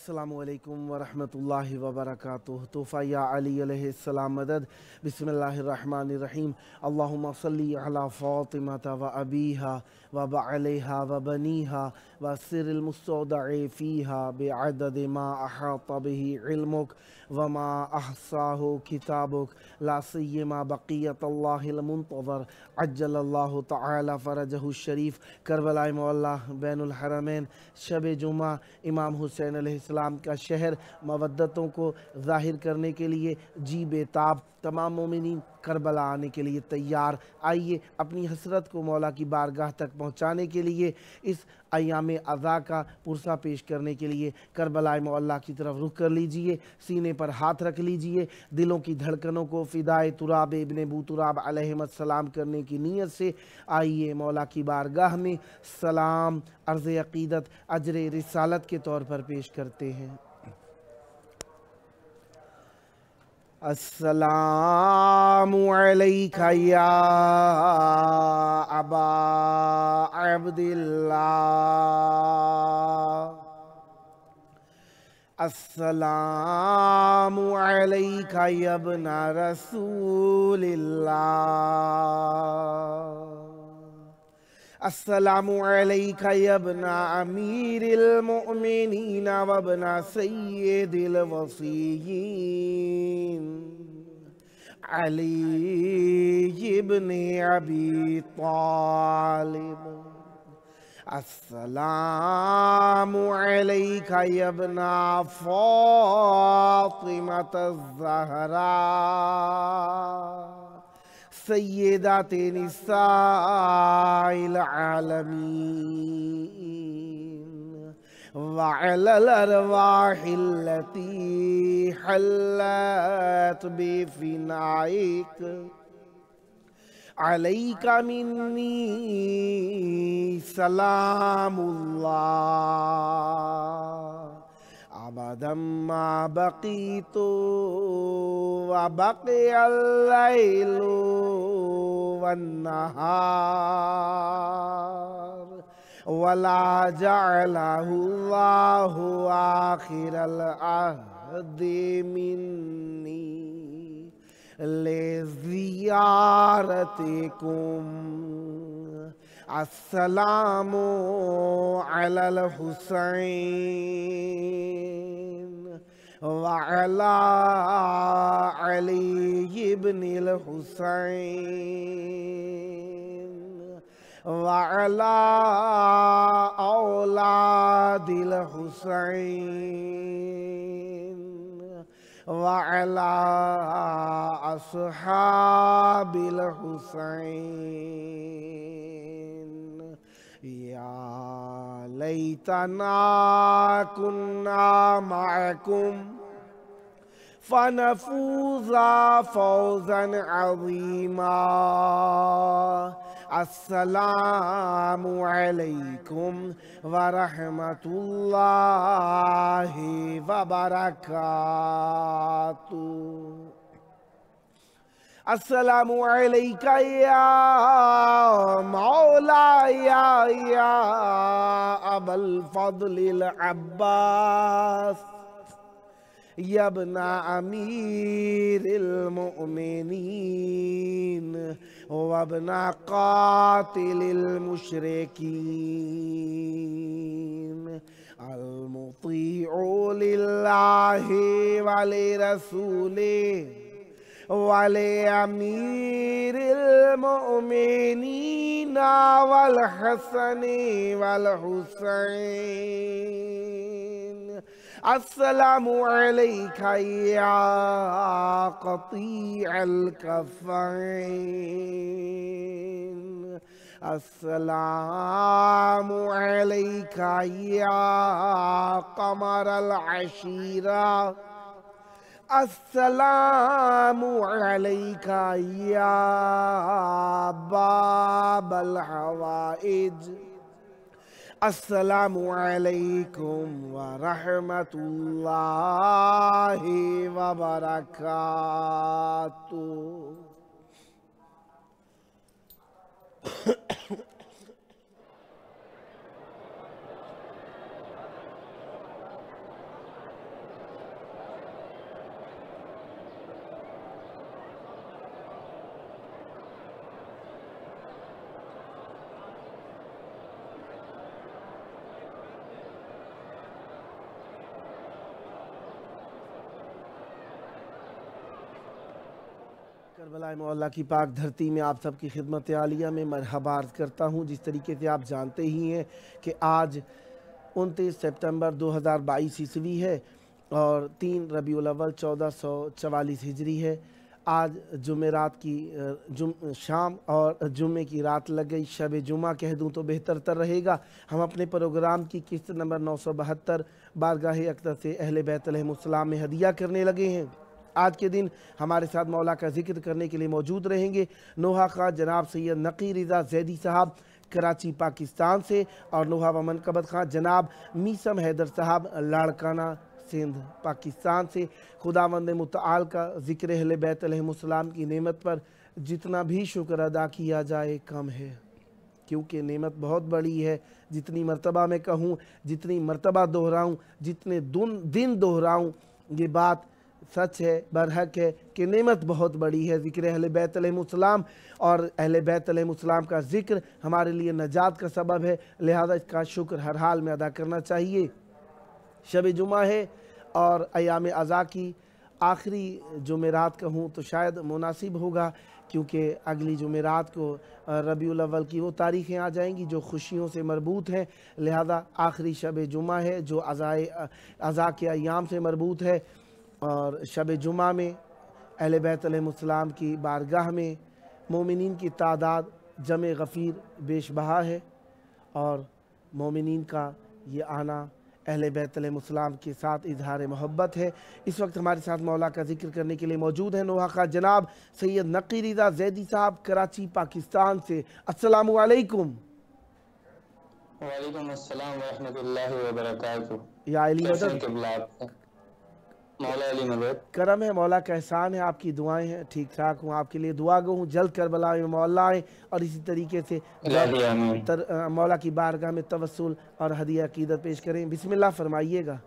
السلام علیکم ورحمۃ اللہ وبرکاتہ۔ تحفہ یا علی علیہ السلام مدد۔ بسم اللہ الرحمن الرحیم۔ اللہم صلی علی فاطمہ و ابیہا و بعلیہا و بنیہا و سر المستودع فیہا بعدد ما احاط بہ علمک وما احصاہ کتابک لا سیما بقیت اللہ المنتظر عجل اللہ تعالی فرجہ الشریف۔ کربلا معلیٰ بین الحرمین، شب جمعہ امام حسین علیہ السلام کا شہر مودتوں کو ظاہر کرنے کے لیے جی بےتاب تمام مومنین کربلا آنے کے لیے تیار۔ آئیے اپنی حسرت کو مولا کی بارگاہ تک پہنچانے کے لیے اس ایام عزا کا پرسہ پیش کرنے کے لیے کربلا معلیٰ کی طرف رخ کر لیجئے۔ سینے پر ہاتھ رکھ لیجئے، دلوں کی دھڑکنوں کو فدائے تراب ابن ابو تراب علیہ السلام کرنے کی نیت سے آئیے مولا کی بارگاہ میں سلام عرض عقیدت اجر رسالت کے طور پر پیش کرتے ہیں۔ السلام علیک یا ابا عبداللہ، السلام علیک یا ابن رسول اللہ، السلام علیک یا ابن امیر المؤمنین و ابن سید الوصیین علی ابن ابی طالب، السلام علیک یا ابن فاطمة الزہراء سیدات نساء العالمین، وعلى الارواح التي حلت بفنائك علیک منی سلام اللہ ابدا ما بقیت وبقی اللیل والنہار ولا جعلہ اللہ آخر العہد منی لزیارتکم، السلام علی الحسین وعلی علی ابن الحسین وعلی اولاد الحسین وعلى أصحاب الحسين، يا ليتنا كنا معكم فنفوز فوزا عظيما۔ السلام علیکم ورحمۃ اللہ وبرکاتہ۔ السلام علیک یا مولاي یا ابا الفضل العباس، یا ابن امیر المؤمنین وابن قاتل المشرکین، المطیع للہ ولرسولہ ولامیر المؤمنین والحسن والحسین۔ السلام علیک یا قطیع الکفین، अस्सलामु अलैका या कमरल अशीरा, अस्सलामु अलैका या बाबल हवाइज, अस्सलामु अलैकुम व रहमतुल्लाहि व बरकातुहू। करबला मौला की पाक धरती में आप सबकी खिदमत आलिया में मरहबा अर्ज़ करता हूँ। जिस तरीके से आप जानते ही हैं कि आज 29 सितंबर 2022 ईस्वी है और 3 रबीउल अव्वल 1444 हिजरी है। आज जुमेरात की शाम और जुम्मे की रात लग गई। शब जुमा कह दूँ तो बेहतर तर रहेगा। हम अपने प्रोग्राम की किस्त नंबर 972 बारगाह अक़दस से अहले बैत अलैहिमुस्सलाम में हदिया करने लगे हैं। आज के दिन हमारे साथ मौला का जिक्र करने के लिए मौजूद रहेंगे नोहा खां जनाब सैयद नकी रिज़ा ज़ैदी साहब कराची पाकिस्तान से, और नोहा व मनकबत खां जनाब मीसम हैदर साहब लाड़काना सिंध पाकिस्तान से। खुदावंद मुतआल का ज़िक्र अहले बैत अलैहिमुस्सलाम की नेमत पर जितना भी शुक्र अदा किया जाए कम है, क्योंकि नेमत बहुत बड़ी है। जितनी मर्तबा मैं कहूँ, जितनी मर्तबा दोहराऊँ, जितने दिन दोहराऊँ, ये बात सच है, बरहक है कि नेमत बहुत बड़ी है। ज़िक्र अहले बैत अलैहिमुस्सलाम और अहले बैत अलैहिमुस्सलाम का ज़िक्र हमारे लिए नजात का सबब है, लिहाजा इसका शुक्र हर हाल में अदा करना चाहिए। शब जुमा है और अयाम अज़ा की आखिरी जुमेरात कहूँ तो शायद मुनासिब होगा, क्योंकि अगली जुमेरात को रबीउल अव्वल की वो तारीख़ें आ जाएंगी जो खुशियों से मरबूत हैं। लिहाजा आखिरी शब जुमा है जो अज़ा के अयाम से मरबूत है, और शब जुमा में अहले बैत अलैहिमुस्सलाम की बारगाह में मोमिनीन की तादाद जमे गफ़ीर बेशबहा है, और मोमिनीन का ये आना अहले बैत अलैहिमुस्सलाम के साथ इजहार मोहब्बत है। इस वक्त हमारे साथ मौला का जिक्र करने के लिए मौजूद है नोहा खां जनाब सैयद नकी रिज़ा ज़ैदी साहब कराची पाकिस्तान से। अस्सलामु अलैकुम। वालेकुम अस्सलाम व रहमतुल्लाहि व बरकातुहू। या अली मदद, मौला अली मदद। करम है, मौला का एहसान है, आपकी दुआएं हैं, ठीक ठाक हूँ। आपके लिए दुआ गो हूँ जल्द करबला में मौला आए, और इसी तरीके से मौला की बारगाह में तवस्सुल और हदिया अकीदत पेश करें। बिस्मिल्लाह फरमाइएगा।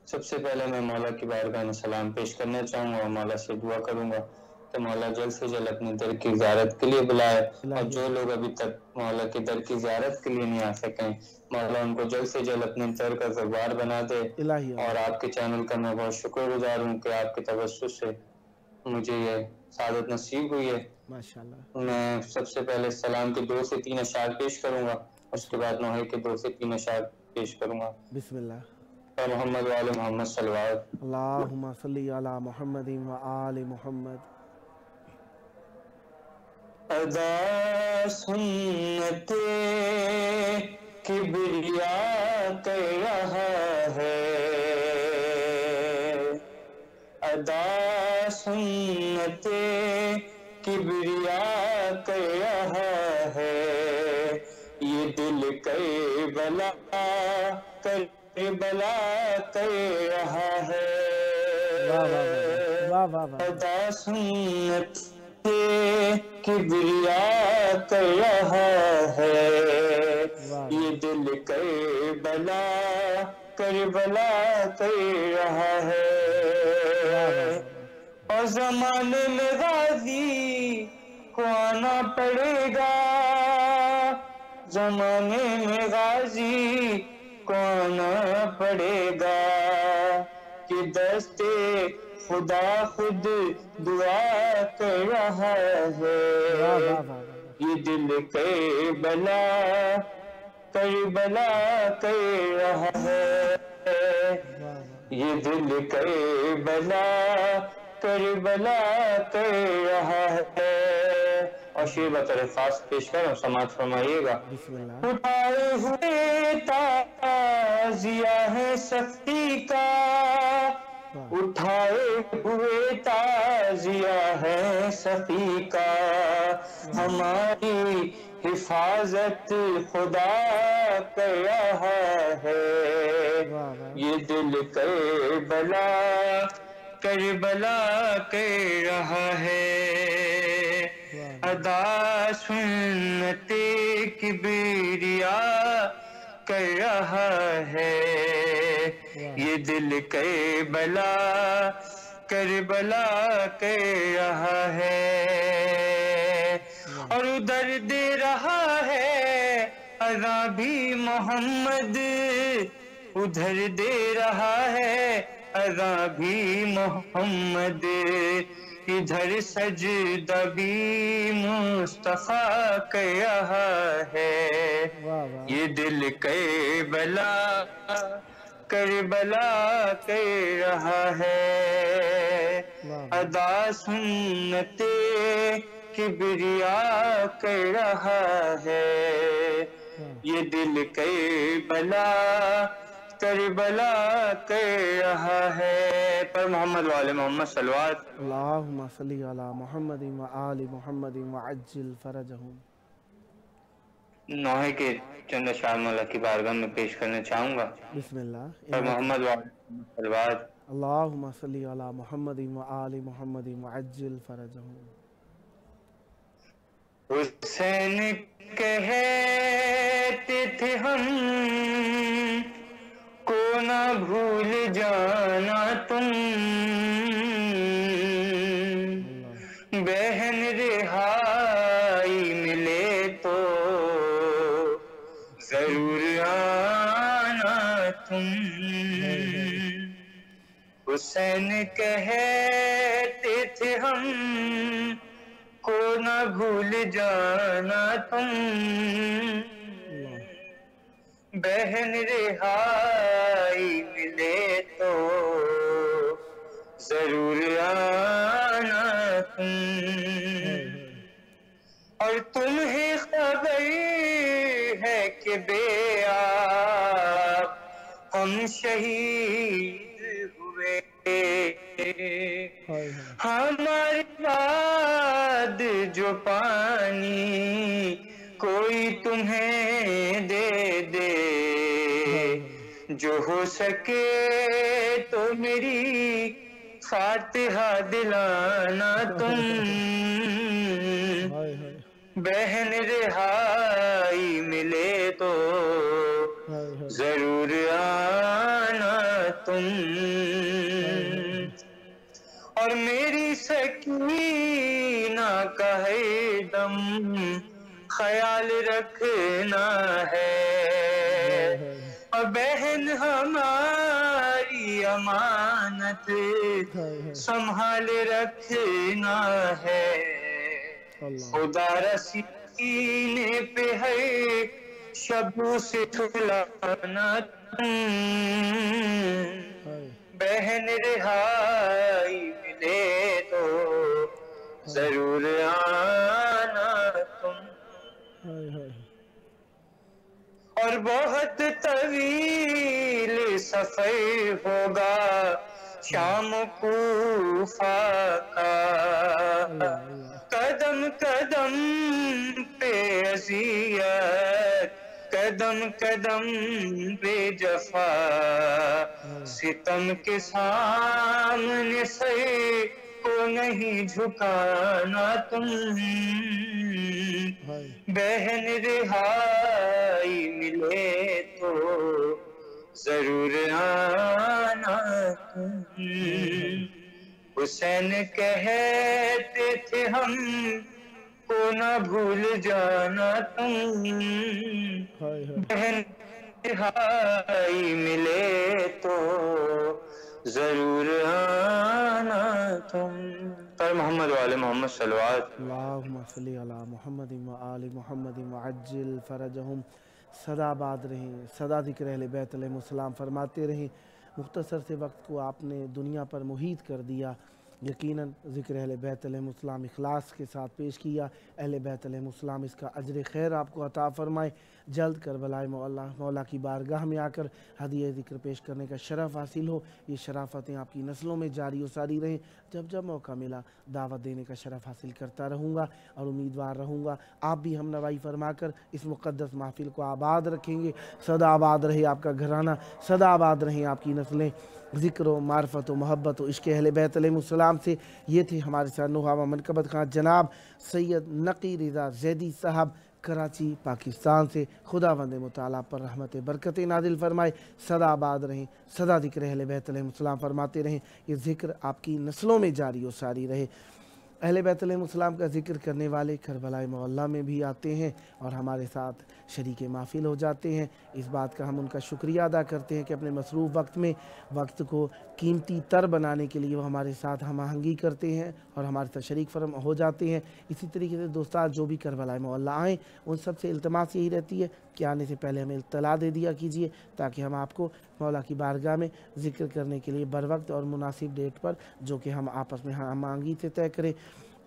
सबसे पहले मैं मौला की बारगाह में सलाम पेश करना चाहूँगा और मौला से दुआ करूँगा कि मौला जल्द से जल्द अपने दर की ज़ियारत के लिए बुलाए, और जो लोग अभी तक मौला के दर की ज़ियारत के लिए नहीं आ सकें, मौला उनको जल्द से जल्द अपने दर का ज़बार बना दे। और आपके चैनल का मैं बहुत शुक्रगुजार हूँ कि आपके तवज्जुह से मुझे ये सादत नसीब हुई है। माशाअल्लाह। मैं सबसे पहले सलाम के 2 से 3 अशआर पेश करूँगा, उसके बाद नोहे के 2 से 3 अशआर पेश करूँगा। बिस्मिल्लाह। मोहम्मद व आले मोहम्मद सल्लल्लाहु अल्लाहुम्मा सल्ली अला मुहम्मदिन व आले मुहम्मद। अदा सुन्नते किबरिया कर रहा है, अदा सुन्नते किबरिया कर रहा है, ये दिल करबला करबला कर रहा है। अदा सुन्नते किबरिया कर रहा है, ये दिल करबला करबला कर रहा है। और ज़माने में गाज़ी को आना पड़ेगा, ज़माने में गाज़ी को आना पड़ेगा, कि दस्ते खुदा खुद दुआ कर रहा है। ये दिल करबला करबला कर रहा है, ये दिल करबला करबला कर रहा है। اور شیر بطور خاص پیش کر سماعت فرمائیے گا۔ बिस्मिल्लाह। اٹھائے ہوئے تازیہ ہے سختی کا، वाह اٹھائے ہوئے تازیہ ہے سخی کا، ہماری حفاظت خدا کر رہا ہے، वाह वाह یہ دل کربلا کربلا کر رہا ہے، वाह वाह ادا سنت کبریا کر رہا ہے، वाह یہ دل کربلا کربلا کر رہا ہے، वाह اور ادھر دے رہا ہے اذاں بھی محمد، ادھر دے رہا ہے اذاں بھی محمد، ادھر سجدہ بھی مصطفیٰ کر رہا ہے، वाह वाह یہ دل کربلا کربلا کر رہا ہے، वाह वाह ادا سنت کبریا کر رہا ہے، वाह یہ دل کربلا کربلا کر رہا ہے۔ پر محمد والے محمد صلوات۔ اللہم صلی علی محمد و آل محمد وعجل فرجہم۔ نوحے کے چند اشعار مولا کی بارگاہ میں پیش کرنا چاہوں گا، بسم اللہ۔ پر محمد والے محمد صلوات۔ اللہم صلی علی محمد و آل محمد وعجل فرجہم۔ حسین کہتے تھے ہم کو نہ بھول جانا تم، بہن رہائی ملے تو ضرور آنا تم، حسین کہتے تھے ہم کو نہ بھول جانا تم، بہن رہائی ملے تو ضرور آنا تم، اور تمہیں خبر ہے کہ بے آپ ہم شہید ہوئے، ہمارے بعد جو پانی کوئی تمہیں دے دے، جو ہو سکے تو میری فاتحہ دلانا تم، بہن رہائی ملے تو ضرور آنا تم، اور میری سکینہ کا ہے دم خیال رکھنا ہے، اور بہن ہماری امانت سنبھال رکھنا ہے، خدا رسینے پہ ہے شبوں سے چھلانا تم، بہن رہائی ملے تو ضرور آنا تم، اور بہت طویل سفر ہوگا شام کوفہ کا، قدم قدم پہ اذیت قدم قدم پہ جفا، ستم کے سامنے سر کو نہیں جھکانا تم، بہن رہائی ملے تو ضرور آنا تم، حسین کہتے تھے ہم کو نہ بھول جانا تم، بہن رہائی ملے تو ضرور آنا تم، پر محمد والے محمد صلوات۔ اللہم صلی علی محمد و آل محمد وعجل فرجہم۔ سدا آباد رہیں، سدا ذکر اہل بیت علیہ السلام فرماتے رہیں۔ مختصر سے وقت کو آپ نے دنیا پر محیط کر دیا، यकीनन ज़िक्र अहले बैत अलैहिमुस्सलाम इखलास के साथ पेश किया। अहले बैत अलैहिमुस्सलाम इसका अजर खैर आपको अता फ़रमाए। जल्द करबलाए मौला की बारगाह में आकर हदिया ज़िक्र पेश करने का शरफ़ हासिल हो। ये शराफ़तें आपकी नस्लों में जारी व सारी रहें। जब जब मौका मिला दावत देने का शरफ़ हासिल करता रहूँगा और उम्मीदवार रहूँगा आप भी हम नवाई फरमाकर इस मुक़द्दस महफ़िल को आबाद रखेंगे। सदा आबाद रहे आपका घराना, सदा आबाद रहें आपकी नस्लें। ज़िक्र व मार्फत व मोहब्बत व इश्क़ अहले बैत अलैहिमुस्सलाम से। ये थे हमारे साथ नुहावा मनकबत खां जनाब सैयद नकी रिज़ा ज़ैदी साहब कराची पाकिस्तान से। खुदावंद मुताला पर रहमत बरकत नाजिल फरमाए। सदा आबाद रहें, सदा ज़िक्र अहले बैत अलैहिमुस्सलाम फरमाते रहें। ये ज़िक्र आपकी नस्लों में जारी व सारी रहे। अहले बैत अलैहिमुस्सलाम का ज़िक्र करने वाले करबलाए मोहल्ला में भी आते हैं और हमारे साथ शरीक महफिल हो जाते हैं। इस बात का हम उनका शुक्रिया अदा करते हैं कि अपने मसरूफ़ वक्त में वक्त को कीमती तर बनाने के लिए वो हमारे साथ हम आहंगी करते हैं और हमारे साथ शरीक फरम हो जाते हैं। इसी तरीके से दोस्तार जो भी करबलाए मोहल्ला आएँ उन सब से इल्तमास यही रहती है कि आने से पहले हमें इत्तला दे दिया कीजिए ताकि हम आपको मौला की बारगाह में ज़िक्र करने के लिए बर वक्त और मुनासिब डेट पर जो कि हम आपस में हम आंगी से तय करें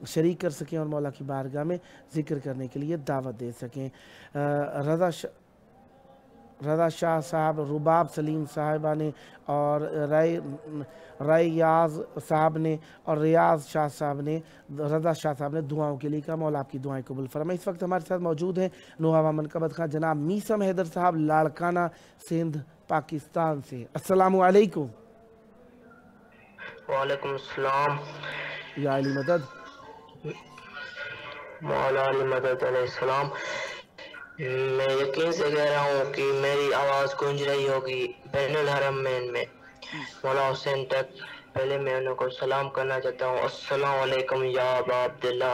शरीक कर सकें और मौला की बारगाह में ज़िक्र करने के लिए दावत दे सकें। रज़ा शाह साहब, रुबाब सलीम साहिबा ने और रियाज साहब ने और रियाज शाह साहब ने रज़ा शाह साहब ने दुआओं के लिए कहा। मौला आपकी दुआएं कबूल फरमाए। इस वक्त हमारे साथ मौजूद हैं नुहावा मनकबत खां जनाब मीसम हैदर साहब लाड़काना सिंध पाकिस्तान से। अस्सलामु अलैकुम। वालेकुम अस्सलाम। या अली मदद। मौला अली मदद अलैहिस्सलाम। मैं यकीन से कह रहा हूँ कि मेरी आवाज़ गूंज रही होगी बैनुल हरमैन में मौला हुसैन तक। पहले मैं उनको सलाम करना चाहता हूँ। अस्सलाम वालेकुम या अबा अब्दुल्ला।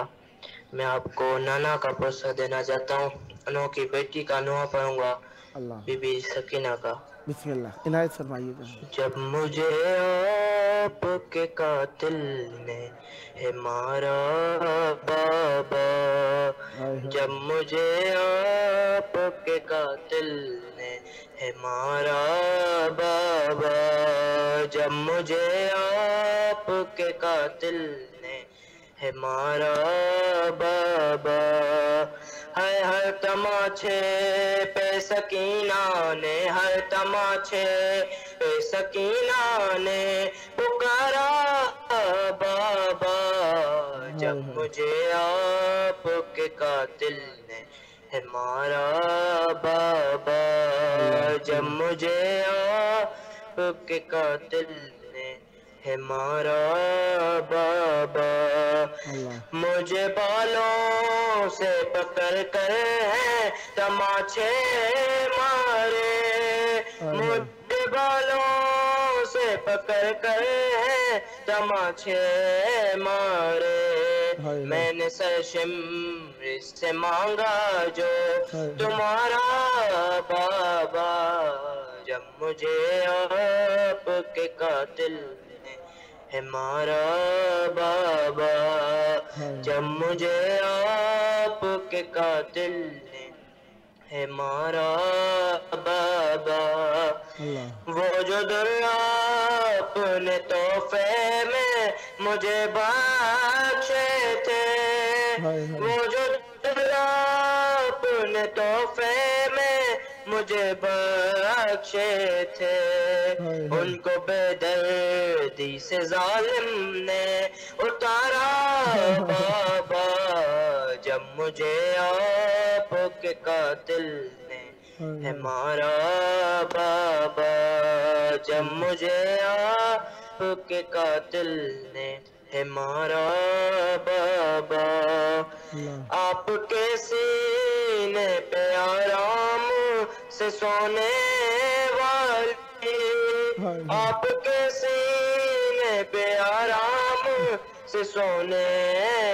मैं आपको नाना का पुरस्कार देना चाहता हूँ। उन्हों की बेटी का नुहा पढ़ूंगा, अल्लाह बीबी सकीना का। बिस्मिल्लाह इनायत फरमाइएगा। जब मुझे आपके कातिल ने है मारा बाबा, जब मुझे आपके कातिल ने है मारा बाबा, जब मुझे आपके कातिल ने है मारा बाबा, हर तमाचे पे सकीना ने, हर तमाचे पे सकीना ने पुकारा बाबा, जब मुझे आपके कातिल ने है मारा बाबा, जब मुझे आपके कातिल ने है मारा बाबा, मुझे बालों से पकड़ कर है तमाचे मारे, मुझे बालों से पकड़ कर है तमाचे मारे, मैंने सरशिम्र से मांगा जो तुम्हारा बाबा, जब मुझे आपके कातिल ने है मारा बाबा, जब मुझे आपके कातिल ने है मारा बाबा, वो जो दुल्हा अपने तोहफे में मुझे बख्शे थे, वो जो दुल्हा अपने तोहफे में मुझे बख्शे थे, उनको बेदर्दी से जालिम ने उतारा बाबा, जब मुझे आपके कातिल ने है मारा बाबा, जब मुझे आपके कातिल ने है मारा बाबा, आपके सीने पे आराम से सोने वाली, आपके सीने पे आराम से सोने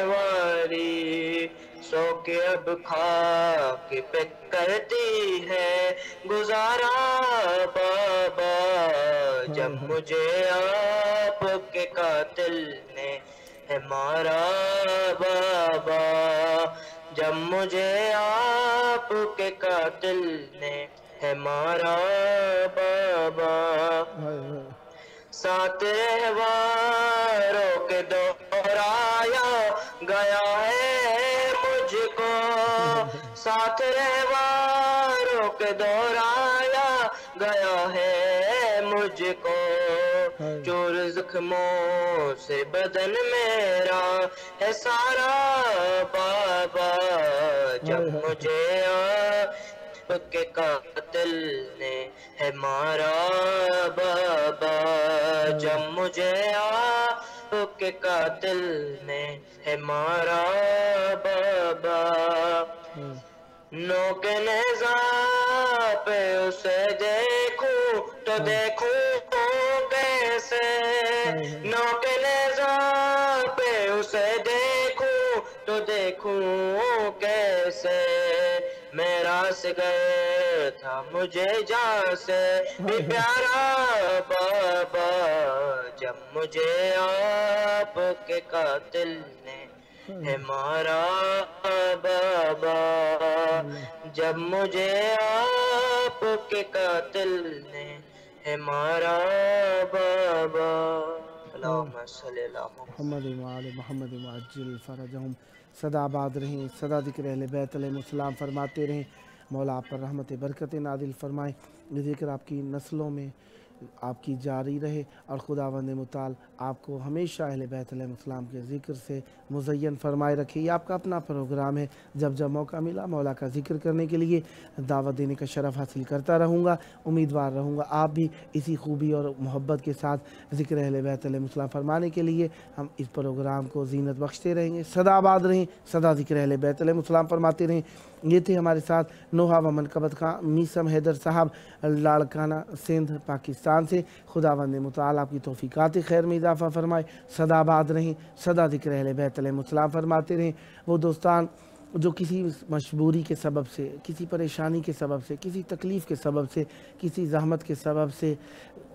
वाली, सो के अब खाक पे करती है गुजारा बाबा, जब मुझे आपके कातिल ने है मारा बाबा, जब मुझे आपके कातिल ने है मारा बाबा, साथ रहवारों के दोहराया गया है मुझको, साथ रहवारों के दोहराया गया है मुझको, चोर जख्मों से बदन मेरा है सारा बाबा, जब मुझे के कातिल ने है मारा बाबा, जब मुझे के कातिल ने है मारा बाबा, नोके नेज़ा पे उसे देखूं तो देखूं कैसे, नोके नेज़ा पे उसे देखूं तो देखूं कैसे, मेरा से गए था मुझे जान से भी प्यारा बाबा, जब मुझे आपके कातिल ने है मारा बाबा, जब मुझे आपके कातिल ने है मारा बाबा। अल्लाहुम्मा सल्ली अला मोहम्मद व आले मोहम्मद वअज्जिल फरजहुम। सदा आबाद रहें, सदा ज़िक्र अहले बैत अलैहिस्सलाम फरमाते रहें। मौला आप पर रहमत बरकत नादिल फरमाएँ, ये ज़िक्र आपकी नस्लों में आपकी जारी रहे और खुदावंद मुताल आपको हमेशा अहले बैत अलैहिस्सलाम के ज़िक्र से मुज़य्यन फरमाए रखे। ये आपका अपना प्रोग्राम है, जब जब मौका मिला मौला का ज़िक्र करने के लिए दावत देने का शरफ़ हासिल करता रहूँगा। उम्मीदवार रहूँगा आप भी इसी खूबी और मोहब्बत के साथ ज़िक्र अहले बैत अलैहिस्सलाम फरमाने के लिए हम इस प्रोग्राम को ज़ीनत बख्शते रहेंगे। सदा आबाद रहें, सदा ज़िक्र अहले बैत अलैहिस्सलाम फरमाते रहें। ये थे हमारे साथ नोहा व मनकबत खां मीसम हैदर साहब लाड़काना सिंध पाकिस्तान से। खुदावंद मुताल आपकी तौफीकात खैर में इजाफ़ा फरमाए, सदा आबाद रहें, सदा ज़िक्र अहले बैत अलैहिस्सलाम फरमाते रहें। वो दोस्तान जो किसी मजबूरी के सबब से, किसी परेशानी के सबब से, किसी तकलीफ़ के सबब से, किसी ज़हमत के सबब से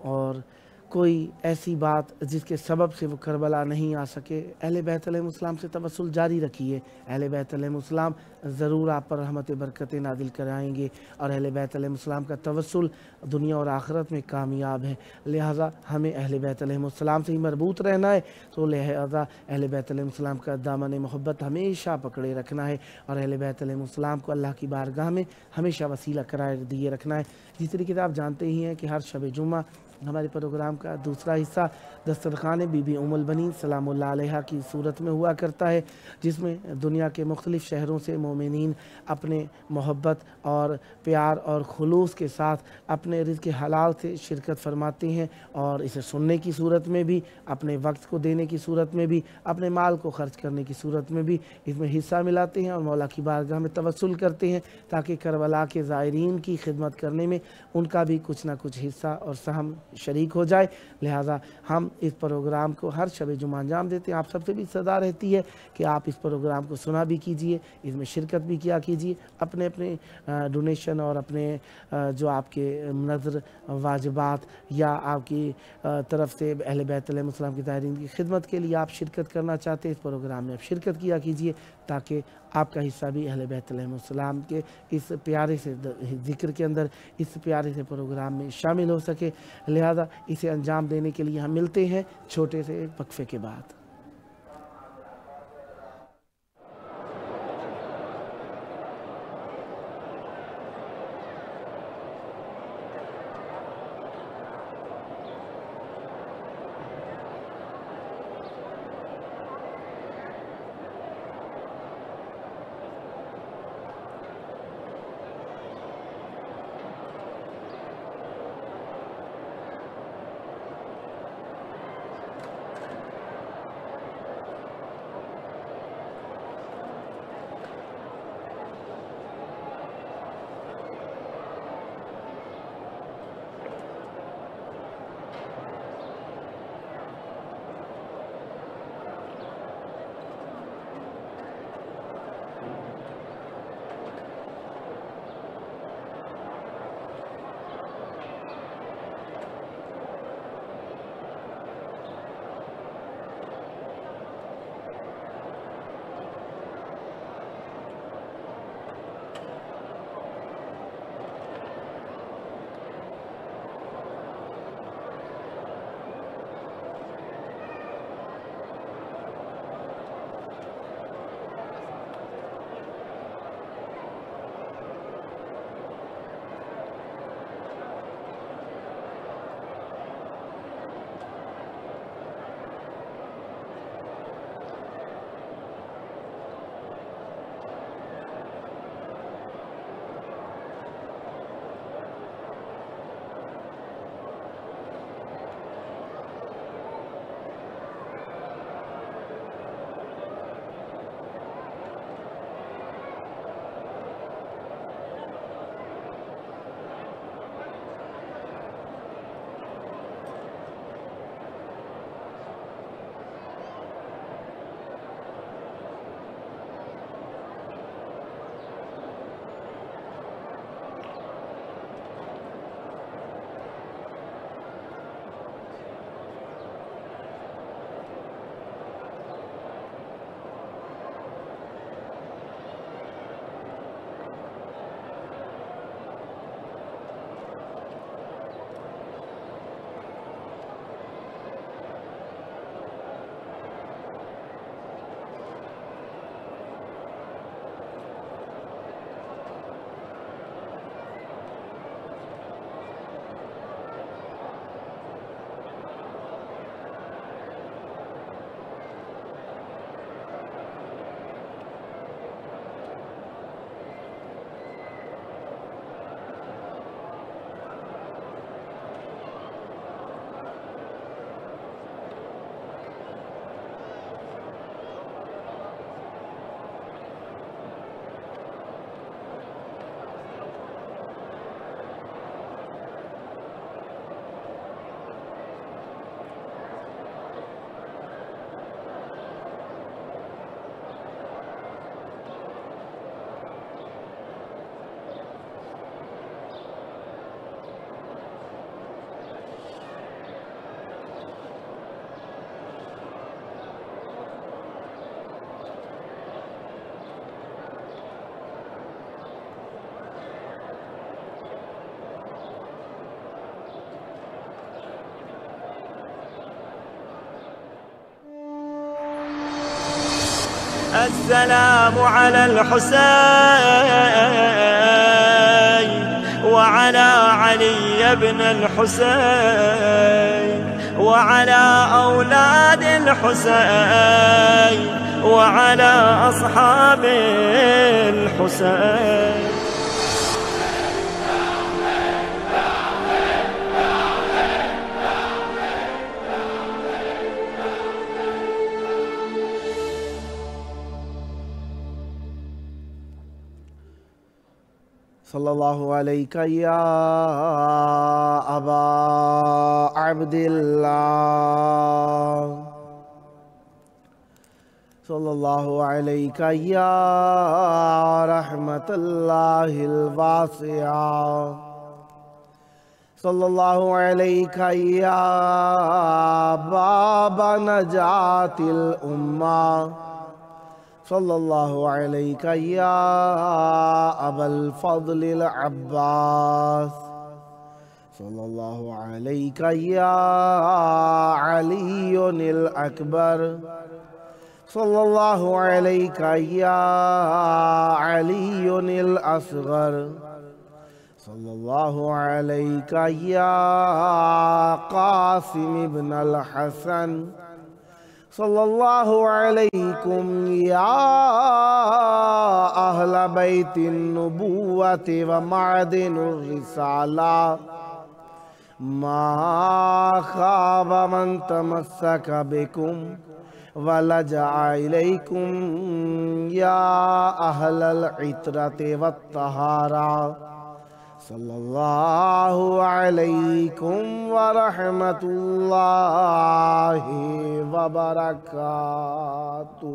और कोई ऐसी बात जिसके सबब से वो करबला नहीं आ सके, अहले बैत अलैहिस्सलाम से तवस्सुल जारी रखिए। अहले बैत अलैहिस्सलाम ज़रूर आप पर रहमत बरकत नादिल कराएंगे और अहले बैत अलैहिस्सलाम का तवस्सुल दुनिया और आखिरत में कामयाब है। लिहाजा हमें अहले बैत अलैहिस्सलाम से ही मरबूत रहना है, तो लिहाजा अहले बैत अलैहिस्सलाम का दामन मोहब्बत हमेशा पकड़े रखना है और अहले बैत अलैहिस्सलाम को अल्लाह की बारगाह में हमेशा वसीला करार दिए रखना है। जिस तरीके से आप जानते ही हैं कि हर शब जुम्मा हमारे प्रोग्राम का दूसरा हिस्सा दस्तरखान बीबी उम्मुल बनीन सलामुल्लाह अलैहा की सूरत में हुआ करता है, जिसमें दुनिया के मुख्तलिफ़ शहरों से मोमिनीन अपने मोहब्बत और प्यार और खुलूस के साथ अपने रिज़्क़ हलाल से शिरकत फरमाते हैं और इसे सुनने की सूरत में भी, अपने वक्त को देने की सूरत में भी, अपने माल को खर्च करने की सूरत में भी इसमें हिस्सा मिलाते हैं और मौला की बारगाह में तवस्सुल करते हैं ताकि करबला के ज़ायरीन की खिदमत करने में उनका भी कुछ ना कुछ हिस्सा और सहम शरीक हो जाए। लिहाजा हम इस प्रोग्राम को हर शब जुमा अंजाम देते हैं। आप सबसे भी सदा रहती है कि आप इस प्रोग्राम को सुना भी कीजिए, इसमें शिरकत भी किया कीजिए, अपने अपने डोनेशन और अपने जो आपके नज़र वाजिबात या आपकी तरफ से अहले बैत अलैहिस्सलाम की ज़ायरीन की खिदमत के लिए आप शिरकत करना चाहते हैं, इस प्रोग्राम में आप शिरकत किया कीजिए ताकि आपका हिस्सा भी अहले बैत अलैहिस्सलाम के इस प्यारे से ज़िक्र के अंदर, इस प्यारे से प्रोग्राम में शामिल हो सके। लिहाजा इसे अंजाम देने के लिए हम मिलते हैं छोटे से वक्फे के बाद। السلام على الحسين وعلى علي بن الحسين وعلى أولاد الحسين وعلى أصحاب الحسين. सल्लल्लाहु अलैका या अबा अब्दिल्लाह सल्लल्लाहु अलैका या रहमतुल्लाहिल वासिआ सल्लल्लाहु अलैका या बाबा नजातिल उम्मा सल्लल्लाहु अलैका या अबल फज़लिल अब्बास सल्लल्लाहु अलैका या अलीयुल अकबर सल्लल्लाहु अलैका या अलीयुल असगर सल्लल्लाहु अलैका या कासिम इब्न अल हसन सल्लल्लाहु अलैकुम या अहला बैतिन नुबुव्वति व मादिनुर रिसाला मा खाब मन तमस्सक बिकुम व लजा इलैकुम या अहलल इत्रति वत तहारा सल्लल्लाहु अलैकुम व रहमतुल्लाहि व बरकातुहू।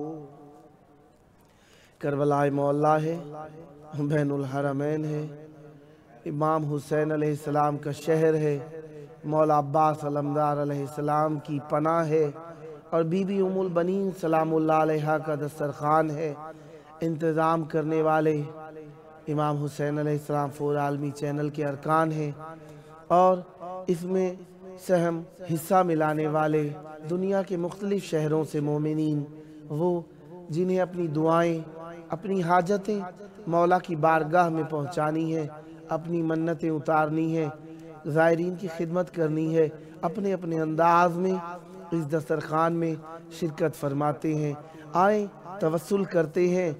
करबला मौला है, बैनुल हरमैन है, इमाम हुसैन अलैहिस्सलाम का शहर है, मौला अब्बास अलमदार अलैहिस्सलाम की पनाह है और बीबी उम्मुल बनीन सलामुल्लाह अलैहा का दस्तरखान है। इंतज़ाम करने वाले इमाम हुसैन अलैहिस्सलाम फ़ोर आलमी चैनल के अरकान हैं और इसमें सहम हिस्सा मिलाने वाले दुनिया के मुख्तलिफ़ शहरों से मोमिनीन, वो जिन्हें अपनी दुआएं, अपनी हाजतें मौला की बारगाह में पहुंचानी है, अपनी मन्नतें उतारनी है, ज़ायरीन की खिदमत करनी है, अपने अपने अंदाज में इस दस्तरखान में शिरकत फरमाते हैं। आए तवस्सुल करते हैं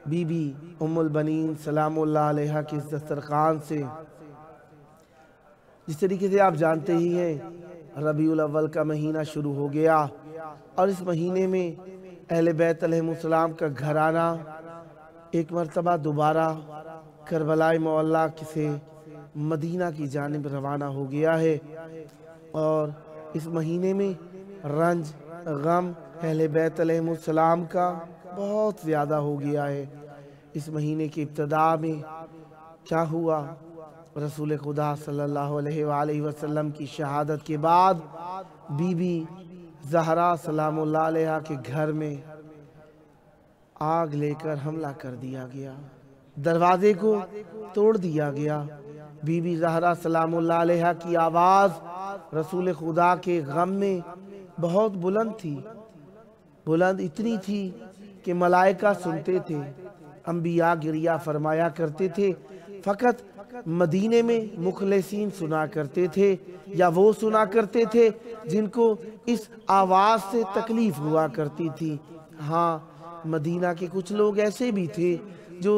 बीबी उम्मुल बनीन सलामुल्लाह अलैहा के इस दस्तरखान से। जिस तरीके से आप जानते ही हैं रबीउल अव्वल का महीना शुरू हो गया और इस महीने में अहले बैत अलैहिमुस्सलाम का घराना एक मरतबा दोबारा करबला मौला से मदीना की जानिब रवाना हो गया है और इस महीने में रंज गम अहले बैत अलैहिमुस्सलाम का बहुत ज़्यादा हो गया है। इस महीने की इब्तिदा में क्या हुआ, रसूल खुदा सल्लल्लाहु अलैहि वसल्लम की शहादत के बाद बीबी ज़हरा सलामुल्लाह अलैहा के घर में आग लेकर हमला कर दिया गया, दरवाजे को तोड़ दिया गया। बीबी ज़हरा सलामुल्लाह अलैहा की आवाज़ रसूल खुदा के गम में बहुत बुलंद थी, बुलंद इतनी थी कि मलाइका सुनते थे, अंबिया गिरिया फरमाया करते थे। फ़कत मदीने में मुखलिसीन सुना करते थे या वो सुना करते थे जिनको इस आवाज़ से तकलीफ़ हुआ करती थी। हाँ, मदीना के कुछ लोग ऐसे भी थे जो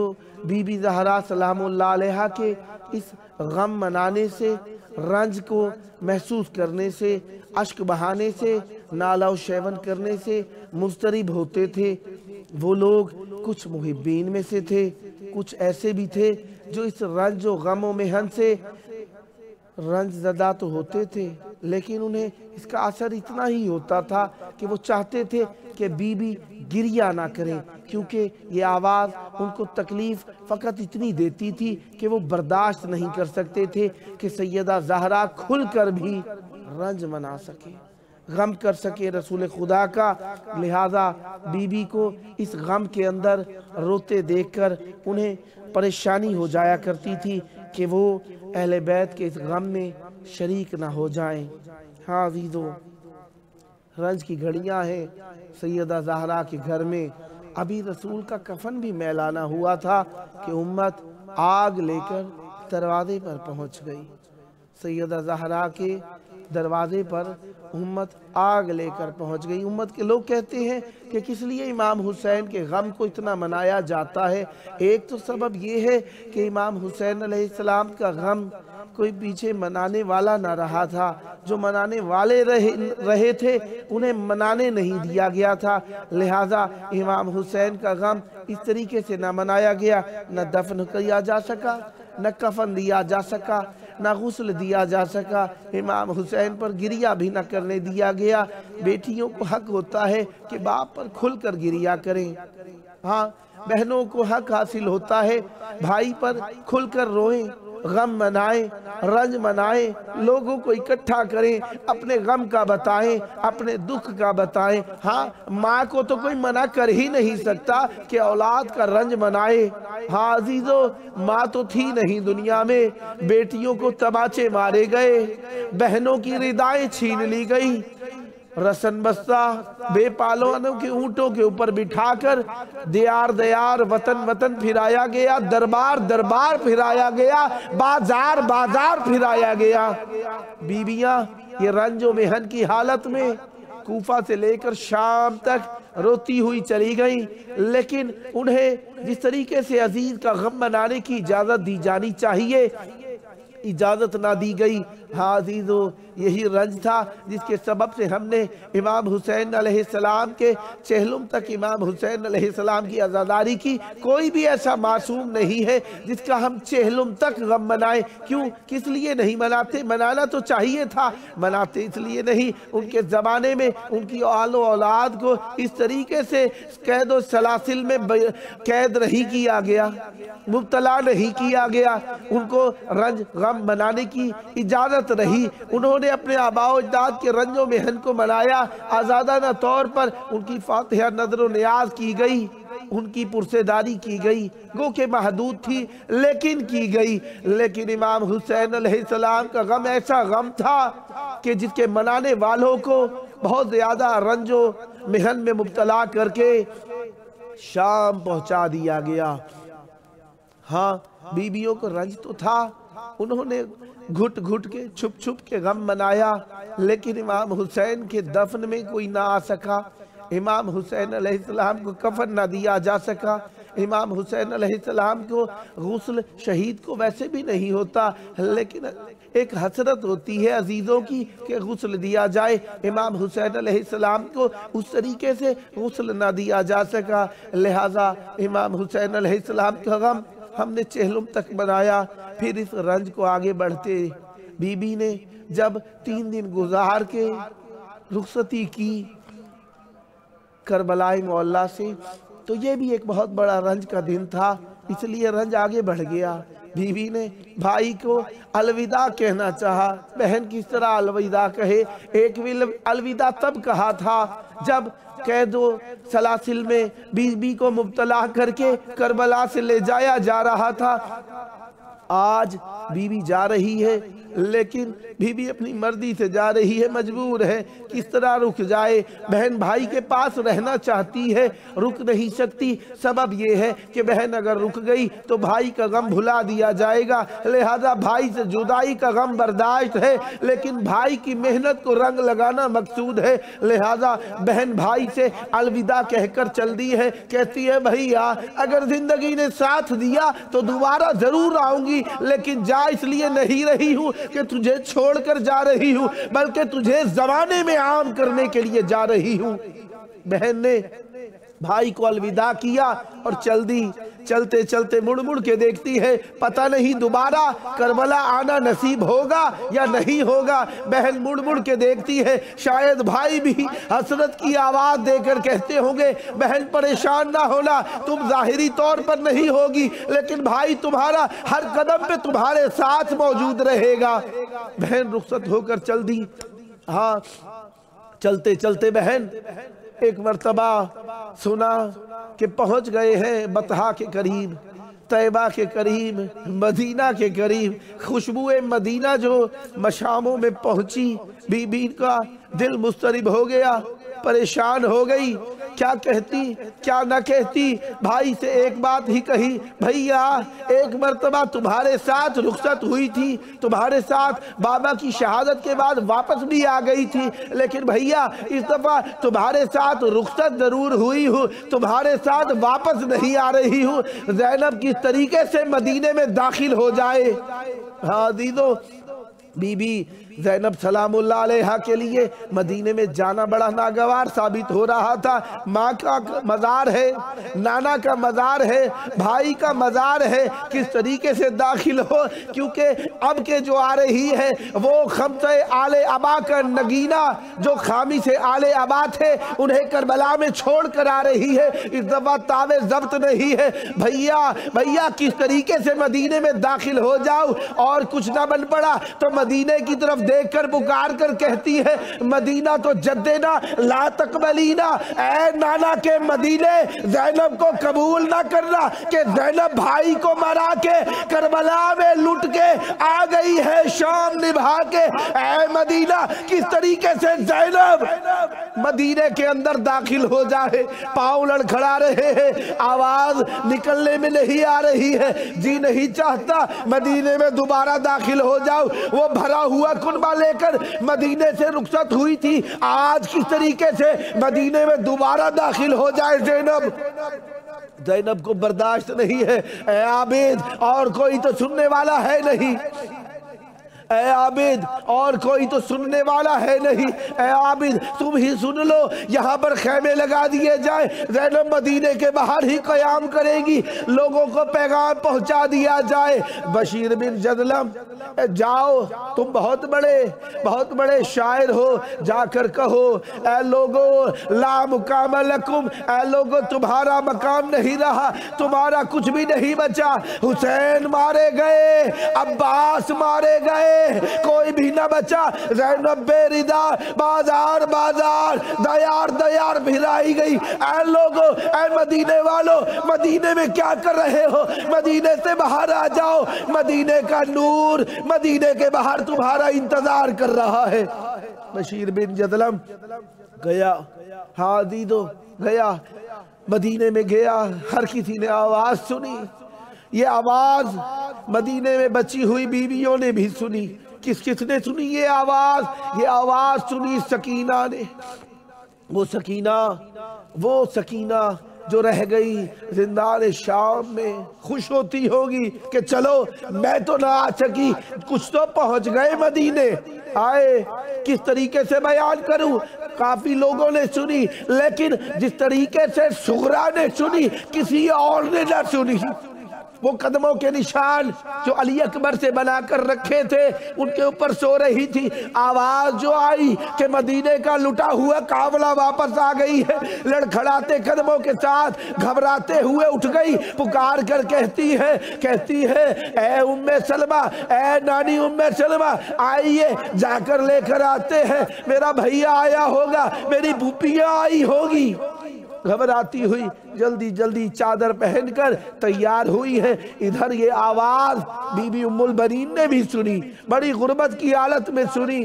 बीबी ज़हरा सलामुल्लाह अलैहा के इस गम मनाने से, रंज को महसूस करने से, अश्क बहाने से, नाला व शैवन करने से मुस्तरिब होते थे। वो लोग कुछ मुहिब्बीन में से थे, कुछ ऐसे भी थे जो इस रंज व गम व मेहन से रंज ज़दा तो होते थे, लेकिन उन्हें इसका असर इतना ही होता था कि वो चाहते थे कि बीबी गिरिया ना करें, क्योंकि ये आवाज़ उनको तकलीफ़ फ़कत इतनी देती थी कि वो बर्दाश्त नहीं कर सकते थे कि सैयदा ज़हरा खुल कर भी रंज मना सके, गम कर सके रसूल खुदा का। लिहाजा बीबी को इस गम के अंदर रोते देखकर उन्हें परेशानी हो जाया करती थी कि वो अहले बैत के इस गम में शरीक ना हो जाएं। हाँ अज़ीज़ों, रंज की घड़ियाँ हैं सैयदा ज़हरा के घर में अभी रसूल का कफन भी मैलाना हुआ था कि उम्मत आग लेकर दरवाजे पर पहुंच गई। सैयदा ज़हरा के दरवाजे पर उम्मत आग लेकर पहुंच गई। उम्मत के लोग कहते हैं कि किस लिए इमाम हुसैन के गम को इतना मनाया जाता है। एक तो सबब ये है कि इमाम हुसैन अलैहिस्सलाम का गम कोई पीछे मनाने वाला ना रहा था। जो मनाने वाले रहे थे उन्हें मनाने नहीं दिया गया था, लिहाजा इमाम हुसैन का गम इस तरीके से ना मनाया गया। न दफन किया जा सका, न कफन दिया जा सका, न गुस्ल दिया जा सका। इमाम हुसैन पर गिरिया भी न करने दिया गया। बेटियों को हक होता है कि बाप पर खुलकर गिरिया करें। हाँ, बहनों को हक हासिल होता है भाई पर खुलकर रोएं, गम मनाएं, रंज मनाएं, लोगों को इकट्ठा करें, अपने गम का बताएं, अपने दुख का बताएं। हाँ, माँ को तो कोई मना कर ही नहीं सकता कि औलाद का रंज मनाए। हाँ अजीजों, माँ तो थी नहीं दुनिया में, बेटियों को तमाचे मारे गए, बहनों की रिदाएं छीन ली गई, रसन बस्ता बेपालों के ऊंटों के ऊपर बिठाकर दियार दियार वतन वतन फिराया गया, दरबार दरबार फिराया गया, बाजार बाजार फिराया गया। बीबियां ये रंजो मेहन की हालत में कूफा से लेकर शाम तक रोती हुई चली गई, लेकिन उन्हें जिस तरीके से अजीज का गम मनाने की इजाजत दी जानी चाहिए, इजाजत ना दी गई। हाँ अजीजों, यही रंज था जिसके सबब से हमने इमाम हुसैन अलैहिस्सलाम के चेहलुम तक इमाम हुसैन अलैहिस्सलाम की आज़ादारी की। कोई भी ऐसा मासूम नहीं है जिसका हम चेहलुम तक गम मनाएं। क्यों, किस लिए नहीं मनाते? मनाना तो चाहिए था, मनाते इसलिए नहीं, उनके ज़माने में उनकी आलो औलाद को इस तरीके से कैद व सलासिल में कैद नहीं किया गया, मुब्तला नहीं किया गया, उनको रंज गम मनाने की इजाज़त रही। उन्होंने अपने आबाओ अजदाद के रंजो मेहन को मनाया, आज़ादाना तौर पर उनकी फातिहा नज़र नियाज की गई, उनकी पुरसेदारी की गई, गो के महदूद थी लेकिन की गई। लेकिन इमाम हुसैन अलैहिस्सलाम का गम ऐसा गम था कि जिसके मनाने वालों को बहुत ज़्यादा रंजो मेहन में मुब्तला करके शाम पहुंचा दिया गया। हाँ, बीबियों को रंज तो था, उन्होंने घुट घुट के छुप छुप के गम मनाया, लेकिन इमाम हुसैन के दफन में कोई ना आ सका, इमाम हुसैन अलैहिस्सलाम को कफन ना दिया जा सका, इमाम हुसैन अलैहिस्सलाम को गुस्ल शहीद को वैसे भी नहीं होता, लेकिन एक हसरत होती है अजीज़ों की कि गुस्ल दिया जाए। इमाम हुसैन अलैहिस्सलाम को उस तरीके से गुस्ल ना दिया जा सका, लिहाजा इमाम हुसैन अलैहिस्सलाम का गम हमने चेहलुम तक मनाया। फिर इस रंज को आगे बढ़ते बीबी ने जब 3 दिन गुजार के रुखसती की करबलाई मोहल्ला से, तो ये भी एक बहुत बड़ा रंज का दिन था, इसलिए रंज आगे बढ़ गया। बीवी ने भाई को अलविदा कहना चाहा। बहन किस तरह अलविदा कहे? एक भी अलविदा तब कहा था जब कैदो सलासिल में बीबी को मुब्तला करके करबला से ले जाया जा रहा था। आज बीवी जा रही है, लेकिन बीवी अपनी मर्जी से जा रही है, मजबूर है, किस तरह रुक जाए? बहन भाई के पास रहना चाहती है, रुक नहीं सकती। सबब ये है कि बहन अगर रुक गई तो भाई का गम भुला दिया जाएगा, लिहाजा भाई से जुदाई का गम बर्दाश्त है, लेकिन भाई की मेहनत को रंग लगाना मकसूद है, लिहाजा बहन भाई से अलविदा कहकर चल दी है। कहती है भैया अगर जिंदगी ने साथ दिया तो दोबारा जरूर आऊंगी, लेकिन जा इसलिए नहीं रही हूँ कि तुझे छोड़कर जा रही हूँ, बल्कि तुझे जमाने में आम करने के लिए जा रही हूँ। बहन ने भाई को अलविदा किया और चल दी। चलते चलते मुड़ मुड़ के देखती है, पता नहीं दोबारा करबला आना नसीब होगा या नहीं होगा। बहन मुड़ मुड़ के देखती है, शायद भाई भी हसरत की आवाज देकर कहते होंगे बहन परेशान ना होना, तुम जाहिरी तौर पर नहीं होगी, लेकिन भाई तुम्हारा हर कदम पे तुम्हारे साथ मौजूद रहेगा। बहन रुखसत होकर चल दी। हाँ, चलते चलते बहन एक मर्तबा सुना कि पहुंच गए हैं बतहा के करीब, तैबा के करीब, मदीना के करीब। खुशबुए मदीना जो मशामों में पहुंची, बीबी का दिल मुस्तरिब हो गया, परेशान हो गई। کیا کہتی کیا نہ کہتی؟ بھائی سے ایک بات ہی کہی، بھیا ایک مرتبہ تمہارے ساتھ رخصت ہوئی تھی، تمہارے ساتھ بابا کی شہادت کے بعد واپس بھی آ گئی تھی، لیکن بھیا اس دفعہ تمہارے ساتھ رخصت ضرور ہوئی ہوں، تمہارے ساتھ واپس نہیں آ رہی ہوں۔ زینب کس طریقے سے مدینے میں داخل ہو جائے؟ ہاں عزیزو، بی بی زینب سلام اللہ علیہا کے لیے مدینے میں جانا بڑا ناگوار ثابت ہو رہا تھا۔ ماں کا مزار ہے، نانا کا مزار ہے، بھائی کا مزار ہے، کس طریقے سے داخل ہو؟ کیونکہ اب کے جو آ رہی ہے وہ خمسہ آل ابا کا نگینہ جو خامیس آل ابا تھے انہیں کربلا میں چھوڑ کر آ رہی ہے، اس دفعہ تابع ضبط نہیں ہے۔ بھیا کس طریقے سے مدینے میں داخل ہو جاؤ؟ اور کچھ نہ بن پڑا تو مدینے کی طرف دیکھ کر پکار کر کہتی ہے، مدینہ تو جدنا لا تقبلینا، اے نانا کے مدینے زینب کو قبول نہ کرنا کہ زینب بھائی کو مرا کے کربلا میں لٹ کے آ گئی ہے شام نبھا کے۔ اے مدینہ کس طریقے سے زینب مدینے کے اندر داخل ہو جائے؟ پاؤں لڑکھڑا رہے ہیں، آواز نکلنے میں نہیں آ رہی ہے، جی نہیں چاہتا مدینے میں دوبارہ داخل ہو جاؤ۔ وہ بھرا ہوا کنبہ لے کر مدینے سے رخصت ہوئی تھی، آج کس طریقے سے مدینے میں دوبارہ داخل ہو جائے؟ زینب کو برداشت نہیں ہے۔ اے عابد اور کوئی تو سننے والا ہے نہیں، اے عابد اور کوئی تو سننے والا ہے نہیں، اے عابد تم ہی سن لو، یہاں پر خیمے لگا دیے جائیں، زینب مدینے کے باہر ہی قیام کرے گی، لوگوں کو پیغام پہنچا دیا جائے۔ بشیر بن جدلم جاؤ، تم بہت بڑے شاعر ہو، جا کر کہو اے لوگو لا مقام لکم، اے لوگو تمہارا مقام نہیں رہا، تمہارا کچھ بھی نہیں بچا، حسین مارے گئے، عباس مارے گئے، کوئی بھی نہ بچا، زینب بے ردا بازار دیار بھرائی گئی۔ اے لوگو، اے مدینے والو، مدینے میں کیا کر رہے ہو؟ مدینے سے باہر آ جاؤ، مدینے کا نور مدینے کے باہر تمہارا انتظار کر رہا ہے۔ بشیر بن جدلم گیا، ہاں دیدو گیا، مدینے میں گیا، ہر کسی نے آواز سنی، یہ آواز مدینے میں بچی ہوئی بیویوں نے بھی سنی۔ کس نے سنی یہ آواز سنی سکینہ نے، وہ سکینہ جو رہ گئی زندان شام میں، خوش ہوتی ہوگی کہ چلو میں تو نہ آ سکی، کچھ تو پہنچ گئے مدینے آئے۔ کس طریقے سے بیان کروں؟ کافی لوگوں نے سنی، لیکن جس طریقے سے سغرا نے سنی کسی اور نے نہ سنی۔ وہ قدموں کے نشان جو علی اکبر سے بنا کر رکھے تھے ان کے اوپر سو رہی تھی، آواز جو آئی کہ مدینے کا لٹا ہوا قافلہ واپس آ گئی ہے، لڑکھڑاتے قدموں کے ساتھ گھبراتے ہوئے اٹھ گئی، پکار کر کہتی ہے اے ام سلمہ، اے نانی ام سلمہ، آئیے جا کر لے کر آتے ہیں، میرا بھیا آیا ہوگا، میری پھوپھیاں آئی ہوگی۔ گھبراتی ہوئی جلدی چادر پہن کر تیار ہوئی ہے۔ ادھر یہ آواز بی بی ام البنین نے بھی سنی، بڑی غربت کی حالت میں سنی۔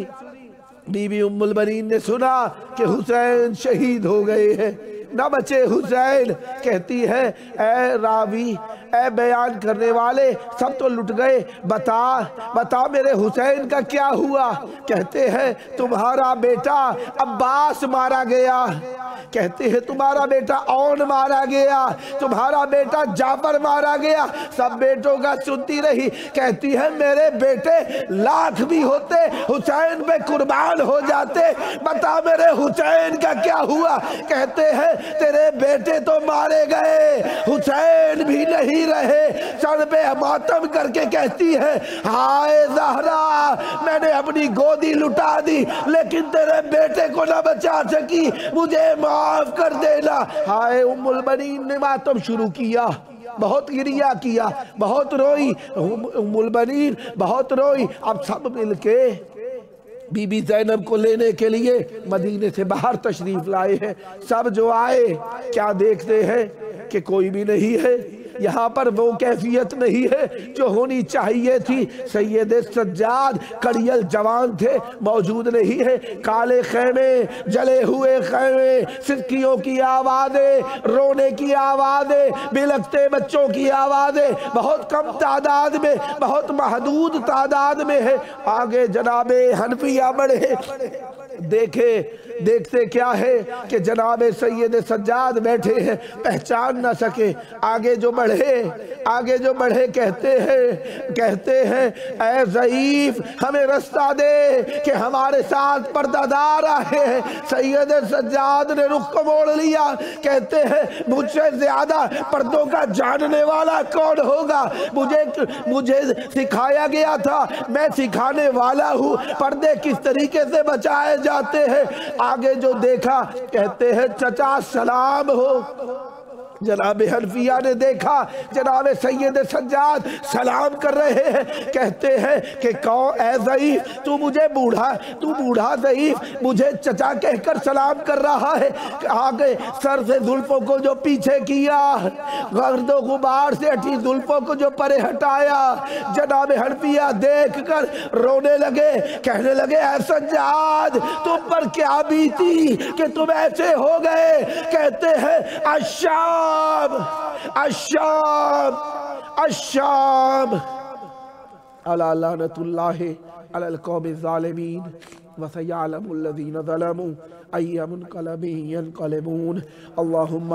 بی بی ام البنین نے سنا کہ حسین شہید ہو گئے ہیں، نہ بچے حسین۔ کہتی ہے اے راوی، اے بیان کرنے والے، سب تو لٹ گئے، بتا میرے حسین کا کیا ہوا؟ کہتے ہیں تمہارا بیٹا عباس مارا گیا، کہتے ہیں تمہارا بیٹا اون مارا گیا، تمہارا بیٹا جعفر مارا گیا۔ سب بیٹوں کا سنتی رہی، کہتی ہے میرے بیٹے لاکھ بھی ہوتے حسین پہ قربان ہو جاتے، بتا میرے حسین کا کیا ہوا؟ کہتے ہیں تیرے بیٹے تو مارے گئے، حسین بھی نہیں رہے۔ سر پہ ماتم کر کے کہتی ہے ہائے زہرا، میں نے اپنی گودی لٹا دی لیکن تیرے بیٹے کو نہ بچا سکی، مجھے معاف کر دینا۔ ہائے ام البنین نے ماتم شروع کیا، بہت گریہ کیا، بہت روئی، ام البنین بہت روئی۔ اب سب مل کے بی بی زینب کو لینے کے لیے مدینے سے باہر تشریف لائے ہیں۔ سب جو آئے کیا دیکھتے ہیں کہ کوئی بھی نہیں ہے، یہاں پر وہ کیفیت نہیں ہے جو ہونی چاہیے تھی. سید سجاد کڑیل جوان تھے, موجود نہیں ہے. کالے خیمے, جلے ہوئے خیمے, سسکیوں کی آوازیں, رونے کی آوازیں, بلکتے بچوں کی آوازیں بہت کم تعداد میں, بہت محدود تعداد میں ہے. آگے جناب حنفیہ بڑھے, دیکھتے کیا ہے کہ جناب سید سجاد بیٹھے ہیں, پہچان نہ سکے. آگے جو بڑھے کہتے ہیں اے ضعیف ہمیں رستہ دے کہ ہمارے ساتھ پردہ دار آئے ہیں. سید سجاد نے رخ کو موڑ لیا, کہتے ہیں مجھ سے زیادہ پردوں کا جاننے والا کون ہوگا. مجھے سکھایا گیا تھا, میں سکھانے والا ہوں پردے کس طریقے سے بچائے جاتے ہیں. آگے جو دیکھا کہتے ہیں چچا سلام ہو. جناب حنفیہ نے دیکھا جناب سید سجاد سلام کر رہے ہیں, کہتے ہیں کہ کون اے ضعیف, تو بوڑھا ضعیف مجھے چچا کہہ کر سلام کر رہا ہے. آگے سر سے زلفوں کو جو پیچھے کیا, گرد و غبار سے ہٹی زلفوں کو جو پرے ہٹایا, جناب حنفیہ دیکھ کر رونے لگے, کہنے لگے اے سجاد تم پر کیا بیتی کہ تم ایسے ہو گئے. کہتے ہیں الشام الا لعنت اللہ علی القوم الظالمین وسیعلم الذین ظلموا ای منقلب ینقلبون. اللہم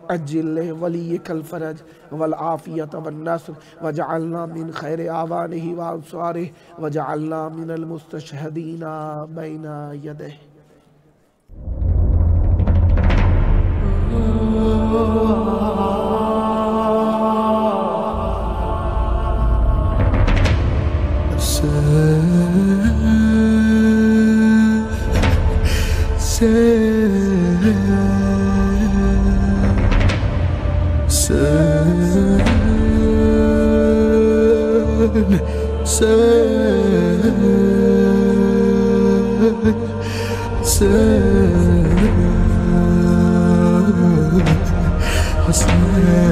عجل ولیک الفرج والعافیت والنصر وجعلنا من خیر آوانہ وانصارہ وجعلنا من المستشہدین بین یدہ. Hassan